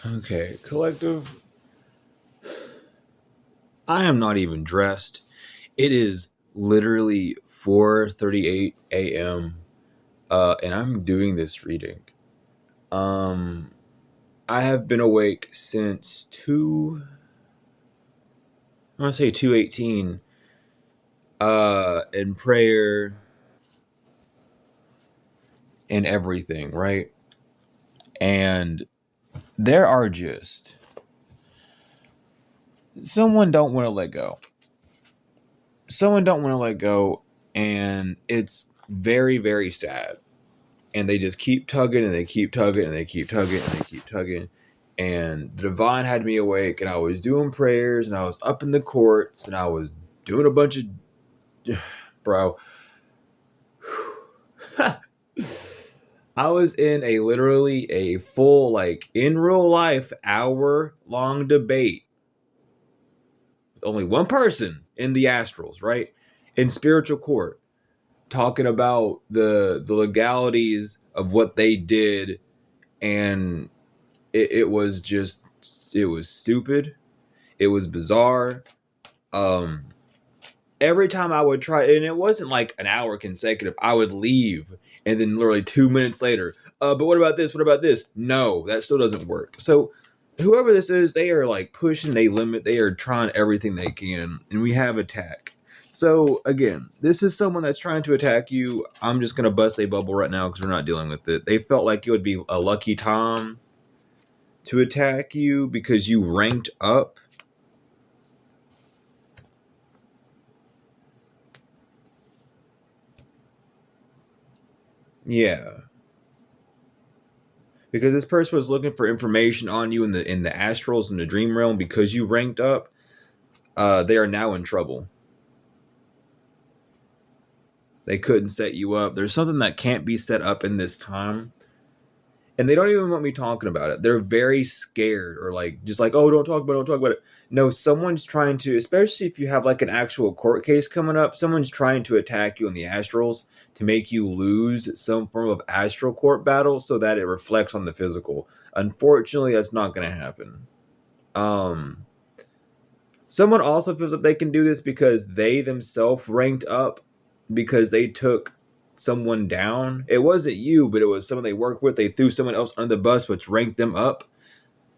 Okay, collective. I am not even dressed. It is literally 4:38 a.m. And I'm doing this reading. Um, I have been awake since I want to say 2:18. In prayer and everything, right? And there are just someone don't want to let go. Someone don't want to let go, and it's very, very sad. And they just keep tugging and they keep tugging and they keep tugging and they keep tugging. And the divine had me awake, and I was doing prayers and I was up in the courts and I was doing a bunch of bro. I was in a literally a full, like, in real life hour long debate with only one person in the astrals, right? In spiritual court, talking about the legalities of what they did, and it was just, it was stupid, it was bizarre. um every time I would try, and it wasn't like an hour consecutive, I would leave, and then literally 2 minutes later, but what about this, what about this, no, that still doesn't work. So whoever this is, they are like pushing they limit, they are trying everything they can, and we have attack. So again, this is someone that's trying to attack you. I'm just gonna bust a bubble right now because we're not dealing with it. They felt like it would be a lucky time to attack you because you ranked up. Yeah, because this person was looking for information on you in the astrals, in the dream realm, because you ranked up. They are now in trouble. They couldn't set you up. There's something that can't be set up in this time, and they don't even want me talking about it. They're very scared, or like just like, oh, don't talk about it, don't talk about it. No, someone's trying to, especially if you have like an actual court case coming up, someone's trying to attack you in the astrals to make you lose some form of astral court battle so that it reflects on the physical. Unfortunately, that's not going to happen. Um, Someone also feels that they can do this because they themselves ranked up, because they took someone down. It wasn't you, but it was someone they work with. They threw someone else under the bus, which ranked them up.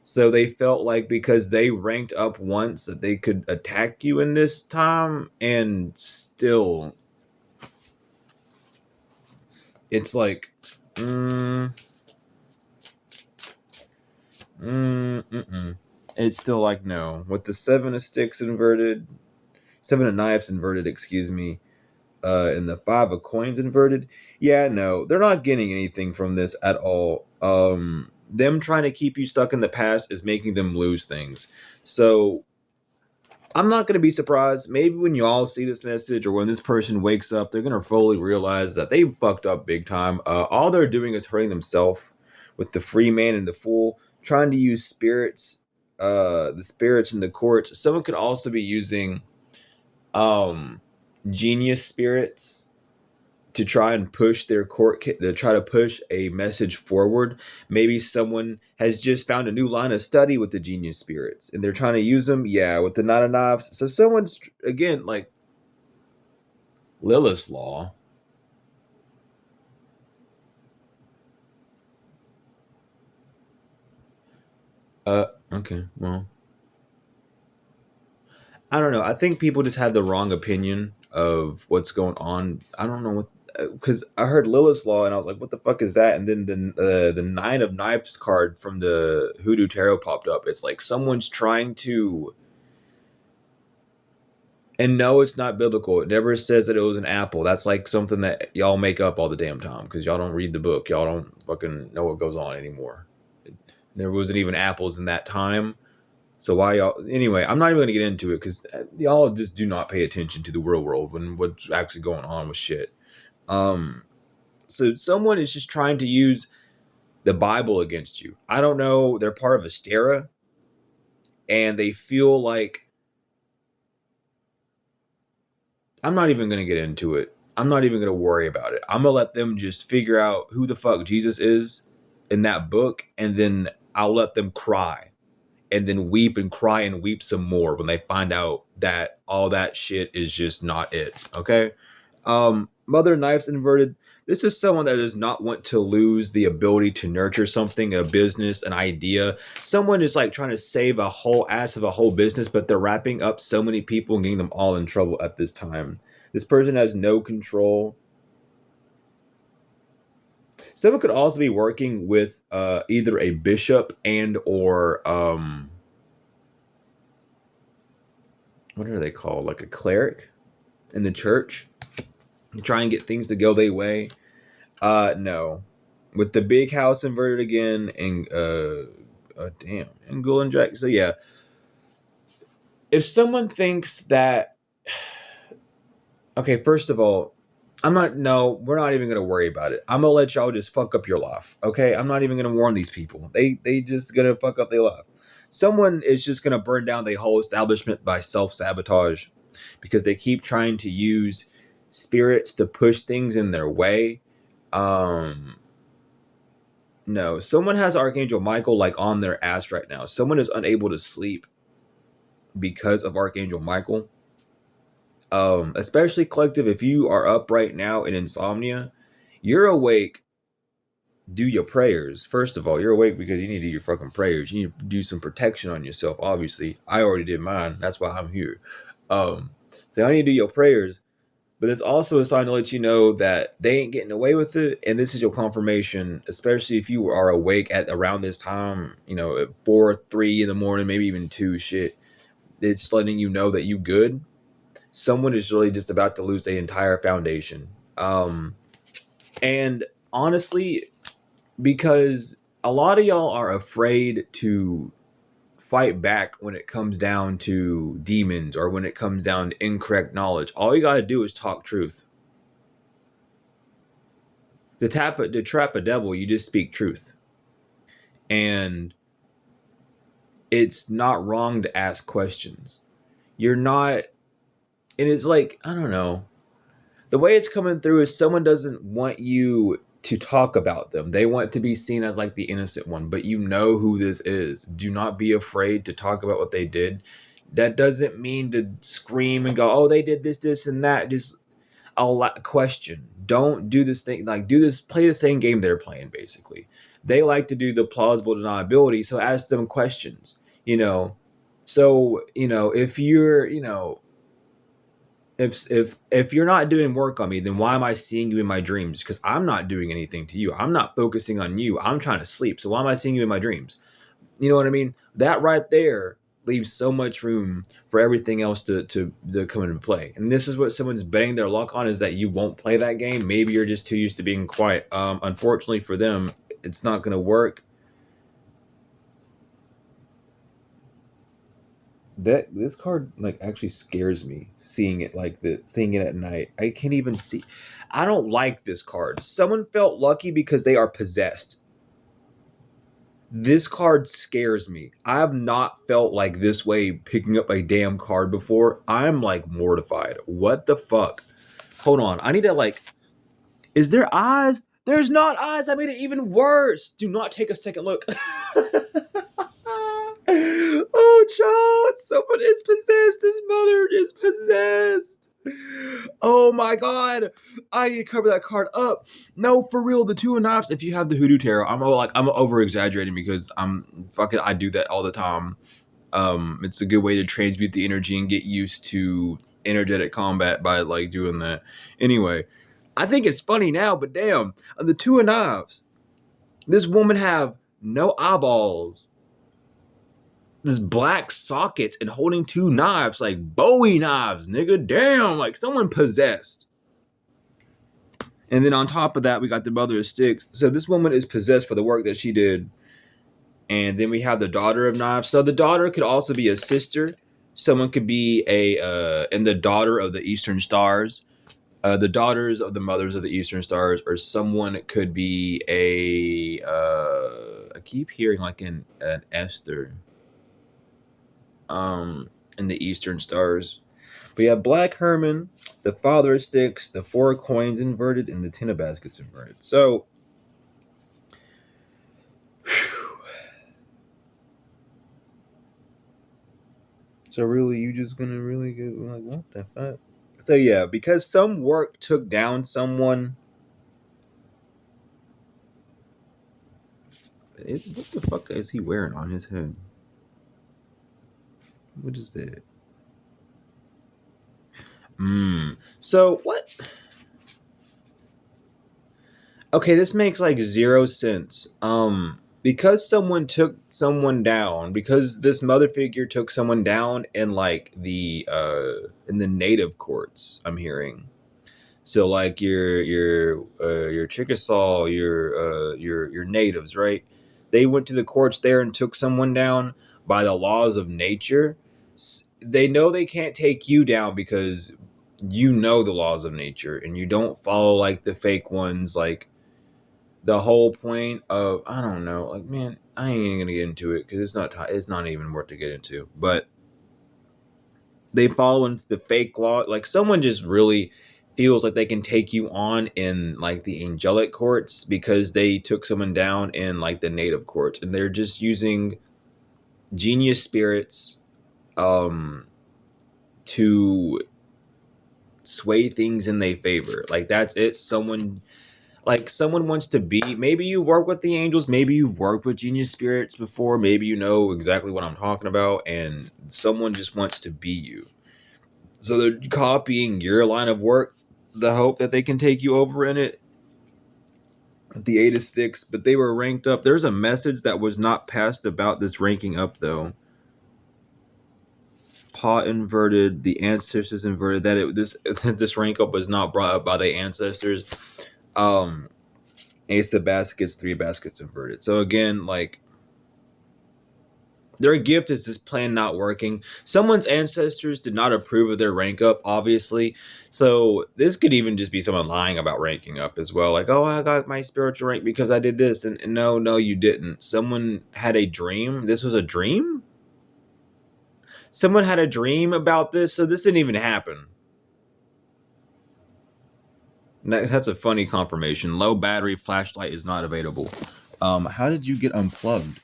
So they felt like because they ranked up once that they could attack you in this time, and still, it's like, mm, it's still like no. With the seven of sticks inverted, seven of knives inverted, excuse me, and the five of coins inverted. Yeah, no, they're not getting anything from this at all. Them trying to keep you stuck in the past is making them lose things. So I'm not going to be surprised. Maybe when you all see this message, or when this person wakes up, they're going to fully realize that they fucked up big time. All they're doing is hurting themselves with the free man and the fool, trying to use spirits, the spirits in the courts. Someone could also be using um, genius spirits to try and push their to try to push a message forward. Maybe someone has just found a new line of study with the genius spirits and they're trying to use them, yeah, with the nine of knives. So someone's, again, like Lilith's law. Okay, well, I don't know. I think people just have the wrong opinion of what's going on. I don't know what, because I heard Lilith's Law and I was like, "What the fuck is that?" And then the Nine of Knives card from the Hoodoo Tarot popped up. It's like someone's trying to, and no, it's not biblical. It never says that it was an apple. That's like something that y'all make up all the damn time because y'all don't read the book. Y'all don't fucking know what goes on anymore. There wasn't even apples in that time. So why y'all? Anyway, I'm not even gonna get into it because y'all just do not pay attention to the real world and what's actually going on with shit. Um, so someone is just trying to use the Bible against you. I don't know. They're part of Astera, and they feel like, I'm not even gonna get into it. I'm not even gonna worry about it. I'm gonna let them just figure out who the fuck Jesus is in that book, and then I'll let them cry and then weep and cry and weep some more when they find out that all that shit is just not it. Okay. Mother Knife's inverted. This is someone that does not want to lose the ability to nurture something, a business, an idea. Someone is like trying to save a whole ass of a whole business, but they're wrapping up so many people and getting them all in trouble at this time. This person has no control. Someone could also be working with either a bishop and or what are they called? Like a cleric in the church. Try and get things to go their way. No. With the big house inverted again and damn, and Ghoul and Jack. So yeah. If someone thinks that okay, first of all, we're not even gonna worry about it. I'm gonna let y'all just fuck up your life. Okay? I'm not even gonna warn these people. They just gonna fuck up their life. Someone is just gonna burn down the whole establishment by self-sabotage because they keep trying to use spirits to push things in their way. No, someone has Archangel Michael like on their ass right now. Someone is unable to sleep because of Archangel Michael. Especially collective, if you are up right now in insomnia, you're awake. Do your prayers. First of all, you're awake because you need to do your fucking prayers. You need to do some protection on yourself. Obviously, I already did mine. That's why I'm here. So I need to do your prayers. But it's also a sign to let you know that they ain't getting away with it, and this is your confirmation. Especially if you are awake at around this time, at 4, 3 in the morning, maybe even 2. Shit, it's letting you know that you good. Someone is really just about to lose the entire foundation. And honestly, because a lot of y'all are afraid to fight back when it comes down to demons or when it comes down to incorrect knowledge. All you gotta do is talk truth. To trap a devil, you just speak truth. And it's not wrong to ask questions. You're not, and it's like, I don't know. The way it's coming through is someone doesn't want you to talk about them. They want to be seen as like the innocent one, but you know who this is. Do not be afraid to talk about what they did. That doesn't mean to scream and go, oh, they did this, this, and that. Just question. Don't do this thing. Like, play the same game they're playing, basically. They like to do the plausible deniability, so ask them questions, So, if you're, if you're not doing work on me, then why am I seeing you in my dreams? Because I'm not doing anything to you. I'm not focusing on you. I'm trying to sleep. So why am I seeing you in my dreams? You know what I mean? That right there leaves so much room for everything else to come into play. And this is what someone's betting their luck on, is that you won't play that game. Maybe you're just too used to being quiet. Unfortunately for them, it's not going to work. This card like actually scares me, seeing it at night. I can't even see. I don't like this card. Someone felt lucky because they are possessed. This card scares me. I have not felt like this way picking up a damn card before. I'm like mortified. What the fuck? Hold on. I need to is there eyes? There's not eyes. That made it even worse. Do not take a second look. Oh, child, someone is possessed. This mother is possessed. Oh my god, I need to cover that card up. No, for real, the 2 of Knives. If you have the Hoodoo Tarot, I'm over exaggerating because I do that all the time. It's a good way to transmute the energy and get used to energetic combat by doing that. Anyway, I think it's funny now, but damn, on the 2 of Knives, this woman have no eyeballs. This black sockets and holding 2 knives like Bowie knives, nigga. Damn, like someone possessed. And then on top of that, we got the Mother of Sticks. So this woman is possessed for the work that she did. And then we have the Daughter of Knives. So the daughter could also be a sister. Someone could be and the daughter of the Eastern Stars. The daughters of the mothers of the Eastern Stars, or someone could be I keep hearing like an Esther. In the Eastern Stars. We have Black Herman, the Father of Sticks, the 4 coins inverted, and the 10 of baskets inverted. So, So really, you just gonna really get like, what the fuck? So yeah, because some work took down someone. What the fuck is he wearing on his head? What is that? So what? Okay, this makes like zero sense. Because someone took someone down, because this mother figure took someone down in the native courts, I'm hearing. So like your Chickasaw, your natives, right? They went to the courts there and took someone down by the laws of nature. They know they can't take you down because you know the laws of nature and you don't follow like the fake ones. Like the whole point of, I don't know, like, man, I ain't even gonna get into it because it's not even worth to get into. But they follow into the fake law. Like someone just really feels like they can take you on in like the angelic courts because they took someone down in like the native courts, and they're just using genius spirits to sway things in their favor. Like that's it. Someone wants to be, maybe you work with the angels, maybe you've worked with genius spirits before, maybe you know exactly what I'm talking about, and someone just wants to be you. So they're copying your line of work, the hope that they can take you over in it. The Eight of Sticks, but they were ranked up. There's a message that was not passed about this ranking up though. Paw inverted, the ancestors inverted. This rank up was not brought up by the ancestors. Ace of baskets, three baskets inverted. So again, like their gift is this plan not working. Someone's ancestors did not approve of their rank up, obviously. So this could even just be someone lying about ranking up as well. Like, oh, I got my spiritual rank because I did this. And no, you didn't. Someone had a dream. This was a dream? Someone had a dream about this, so this didn't even happen. That's a funny confirmation. Low battery flashlight is not available. How did you get unplugged?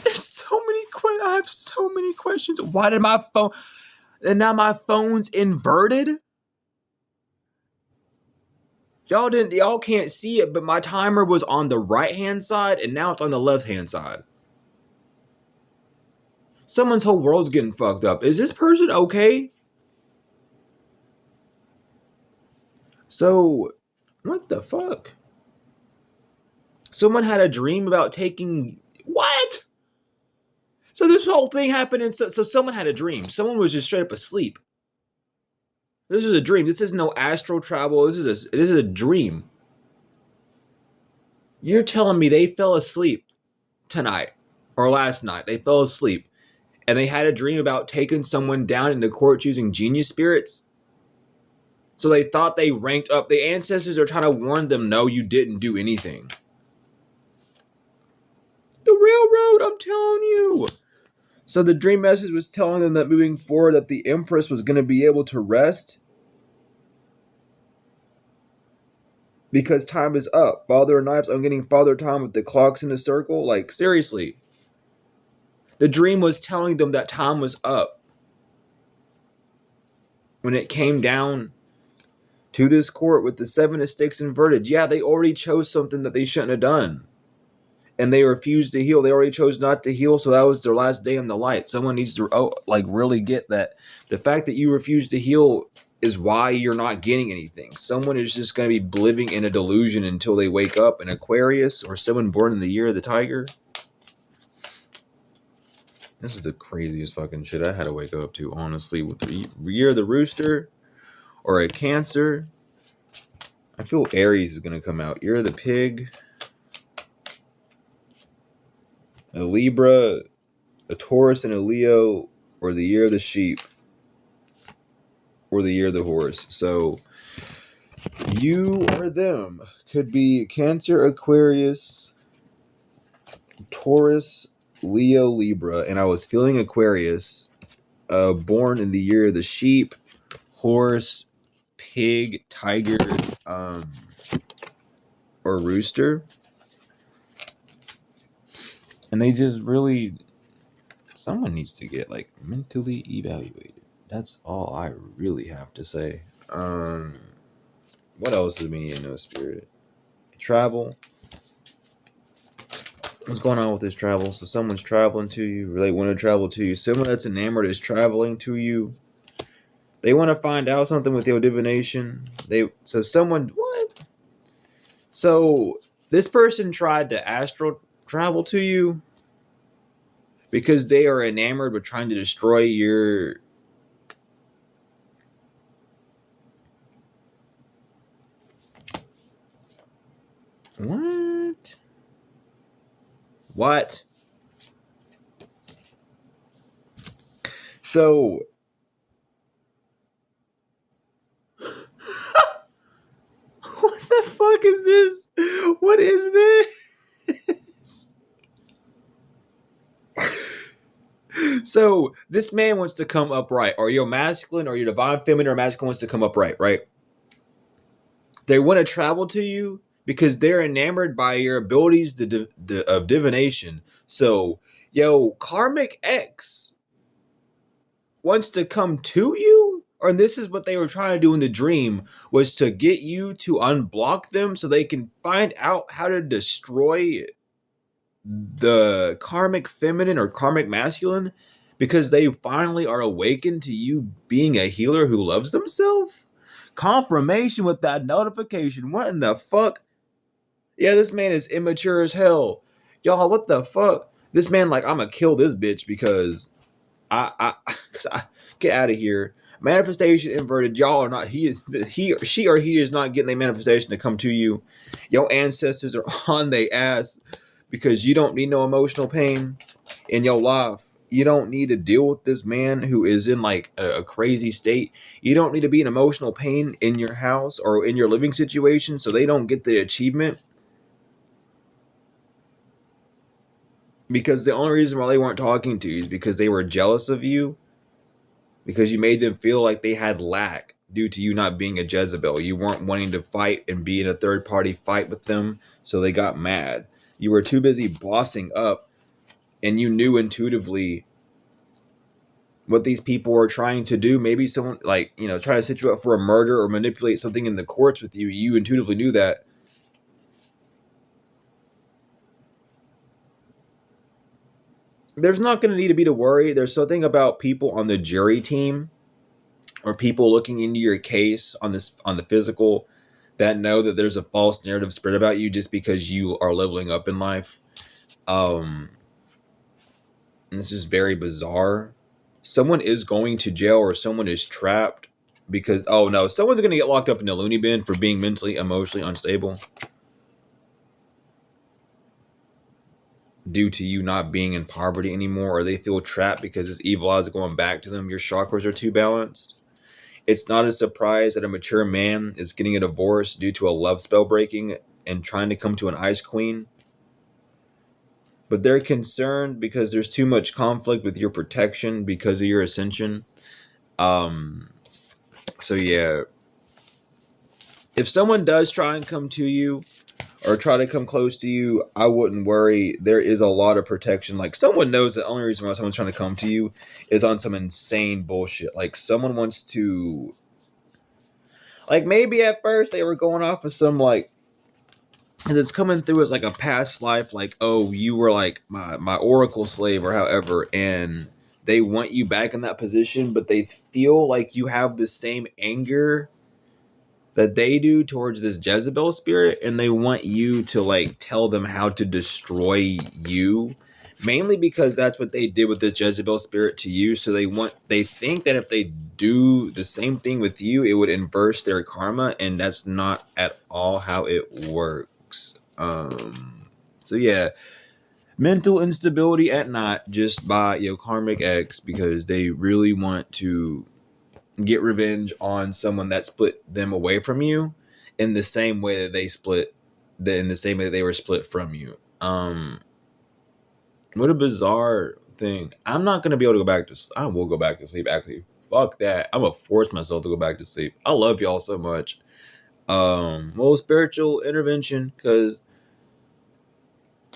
There's so many questions. I have so many questions. Why did my phone? And now my phone's inverted? Y'all can't see it, but my timer was on the right hand side and now it's on the left hand side. Someone's whole world's getting fucked up. Is this person okay? So, what the fuck? Someone had a dream about taking what? So this whole thing happened, and so someone had a dream. Someone was just straight up asleep. This is a dream. This is no astral travel. This is a dream. You're telling me they fell asleep tonight or last night? They fell asleep and they had a dream about taking someone down in the court using genius spirits. So they thought they ranked up. The ancestors are trying to warn them, no, you didn't do anything. The railroad, I'm telling you. So the dream message was telling them that moving forward that the Empress was going to be able to rest because time is up. Father knives, I'm getting Father Time with the clocks in a circle. Like, seriously. The dream was telling them that time was up. When it came down to this court with the Seven of Sticks inverted, yeah, they already chose something that they shouldn't have done. And they refused to heal. They already chose not to heal, so that was their last day in the light. Someone needs to really get that. The fact that you refuse to heal is why you're not getting anything. Someone is just going to be living in a delusion until they wake up. An Aquarius or someone born in the year of the tiger. This is the craziest fucking shit I had to wake up to, honestly. With the year of the rooster or a Cancer. I feel Aries is going to come out. Year of the pig. A Libra, a Taurus, and a Leo, or the year of the sheep, or the year of the horse. So you or them could be Cancer, Aquarius, Taurus, Leo, Libra, and I was feeling Aquarius, born in the year of the sheep, horse, pig, tiger, or rooster. And they just really, Someone needs to get like mentally evaluated. That's all I really have to say. What else is meaning in no spirit? Travel. What's going on with this travel? So someone's traveling to you, really want to travel to you. Someone that's enamored is traveling to you. They want to find out something with your divination. Someone what? So this person tried to astral travel to you because they are enamored with trying to destroy your. What? What? So what the fuck is this? What is this? So this man wants to come upright, or your masculine, or your divine feminine, or masculine wants to come upright, right? They want to travel to you because they're enamored by your abilities of divination. So, yo, Karmic X wants to come to you, or this is what they were trying to do in the dream, was to get you to unblock them so they can find out how to destroy the karmic feminine or karmic masculine, because they finally are awakened to you being a healer who loves themselves. Confirmation with that notification. What in the fuck? Yeah, this man is immature as hell. Y'all, what the fuck? This man like, I'm gonna kill this bitch because I get out of here. Manifestation inverted. Y'all are not. She or he is not getting a manifestation to come to you. Your ancestors are on their ass because you don't need no emotional pain in your life. You don't need to deal with this man who is in like a crazy state. You don't need to be in emotional pain in your house or in your living situation so they don't get the achievement. Because the only reason why they weren't talking to you is because they were jealous of you, because you made them feel like they had lack due to you not being a Jezebel. You weren't wanting to fight and be in a third party fight with them, so they got mad. You were too busy bossing up, and you knew intuitively what these people were trying to do. Maybe someone like, trying to set you up for a murder or manipulate something in the courts with you. You intuitively knew that. There's not going to need to be to worry. There's something about people on the jury team or people looking into your case on the physical that know that there's a false narrative spread about you just because you are leveling up in life. And this is very bizarre. Someone is going to jail or someone is trapped because someone's going to get locked up in a loony bin for being mentally, emotionally unstable due to you not being in poverty anymore, or they feel trapped because this evil eye is going back to them. Your chakras are too balanced. It's not a surprise that a mature man is getting a divorce due to a love spell breaking and trying to come to an ice queen. But they're concerned because there's too much conflict with your protection because of your ascension. So yeah, if someone does try and come to you or try to come close to you, I wouldn't worry. There is a lot of protection. Like, someone knows the only reason why someone's trying to come to you is on some insane bullshit. Like, someone wants to, like, maybe at first they were going off of some like, and it's coming through as like a past life, like, oh, you were like my oracle slave or however, and they want you back in that position, but they feel like you have the same anger that they do towards this Jezebel spirit, and they want you to like tell them how to destroy you, mainly because that's what they did with this Jezebel spirit to you. So they think that if they do the same thing with you, it would inverse their karma, and that's not at all how it works. So yeah, mental instability at night just by Karmic X, because they really want to get revenge on someone that split them away from you in the same way that in the same way that they were split from you. What a bizarre thing. I'm not gonna be able to go back to. I will go back to sleep. Actually, fuck that. I'm gonna force myself to go back to sleep. I love y'all so much. Well, spiritual intervention, because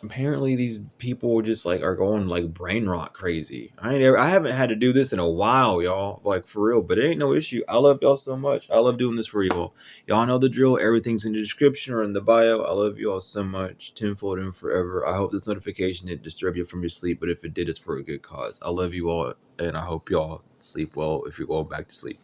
apparently these people just like are going like brain rot crazy. I haven't had to do this in a while, y'all. Like for real, but it ain't no issue. I love y'all so much. I love doing this for y'all. Y'all know the drill. Everything's in the description or in the bio. I love you all so much. Tenfold and forever. I hope this notification didn't disturb you from your sleep, but if it did, it's for a good cause. I love you all, and I hope y'all sleep well if you're going back to sleep.